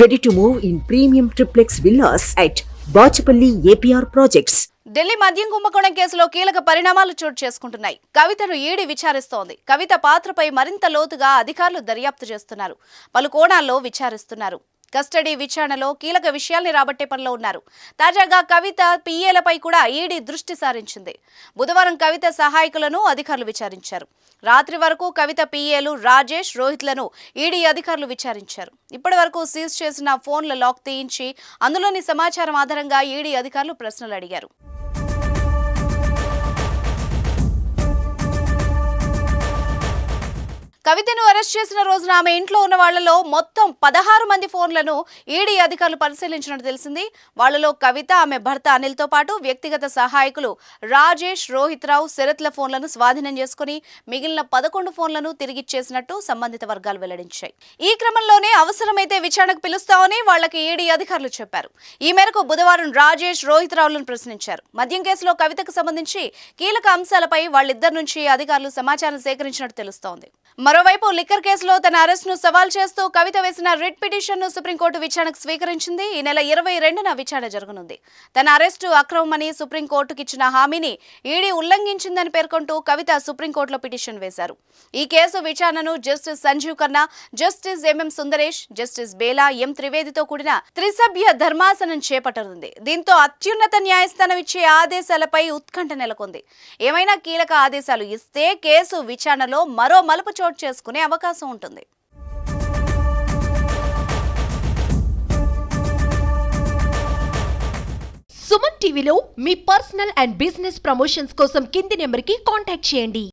Ready to move in premium triplex villas at Bachapalli APR Projects. Delhi మద్యం కుంభకోణం కేసులో కీలక పరిణామాలు చోటు చేసుకుంటున్నాయి. కవితను ఈడీ విచారిస్తోంది. కవిత పాత్రపై మరింత లోతుగా అధికారులు దర్యాప్తు చేస్తున్నారు. పలు కోణాల్లో విచారిస్తున్నారు. కస్టడీ విచారణలో కీలక విషయాల్ని రాబట్టే పనిలో ఉన్నారు. తాజాగా కవిత పిఏలపై కూడా ఈడీ దృష్టి సారించింది. బుధవారం కవిత సహాయకులను అధికారులు విచారించారు. రాత్రి వరకు కవిత పిఏలు రాజేష్, రోహిత్లను ఈడీ అధికారులు విచారించారు. ఇప్పటి వరకు సీజ్ చేసిన ఫోన్ల లాక్ తీయించి అందులోని సమాచారం ఆధారంగా ఈడీ అధికారులు ప్రశ్నలు అడిగారు. కవితను అరెస్ట్ చేసిన రోజున ఆమె ఇంట్లో ఉన్న వాళ్లలో మొత్తం 16 మంది ఫోన్లను ఈడీ అధికారులు పరిశీలించినట్టు తెలిసింది. వాళ్లలో కవిత, ఆమె భర్త అనిల్తో పాటు వ్యక్తిగత సహాయకులు రాజేష్, రోహిత్ రావు, శరత్ల ఫోన్లను స్వాధీనం చేసుకుని మిగిలిన 11 ఫోన్లను తిరిగిచ్చేసినట్టు సంబంధిత వర్గాలు వెల్లడించాయి. ఈ క్రమంలోనే అవసరమైతే విచారణకు పిలుస్తామని వాళ్లకి ఈడీ అధికారులు చెప్పారు. ఈ మేరకు బుధవారం రాజేష్, రోహిత్ రావులను ప్రశ్నించారు. మద్యం కేసులో కవితకు సంబంధించి కీలక అంశాలపై వాళ్ళిద్దరి నుంచి అధికారులు సమాచారం సేకరించినట్టు తెలుస్తోంది. మరోవైపు లిక్కర్ కేసులో తన అరెస్ట్ను సవాల్ చేస్తూ కవిత వేసిన రిట్ పిటిషన్ను సుప్రీంకోర్టు విచారణకు స్వీకరించింది. ఈ నెల 22న విచారణ జరగనుంది. తన అరెస్టు అక్రమమని సుప్రీంకోర్టుకి ఇచ్చిన హామీని ఈడీ ఉల్లంఘించిందని పేర్కొంటూ కవిత సుప్రీంకోర్టులో పిటిషన్ వేశారు. ఈ కేసు విచారణను justice Sanjiv Khanna, justice M M Sundaresh, justice Bela, M త్రివేదితో కూడిన త్రిసభ్య ధర్మాసనం చేపట్టనుంది. దీంతో అత్యున్నత న్యాయస్థానం ఇచ్చే ఆదేశాలపై ఉత్కంఠ నెలకొంది. ఏమైనా కీలక ఆదేశాలు ఇస్తే కేసు విచారణలో మరో మలుపు చోటు చేసుకునే అవకాశం ఉంటుంది. సుమన్ టీవీలో మీ పర్సనల్ అండ్ బిజినెస్ ప్రమోషన్స్ కోసం కింది నెంబర్కి కాంటాక్ట్ చేయండి.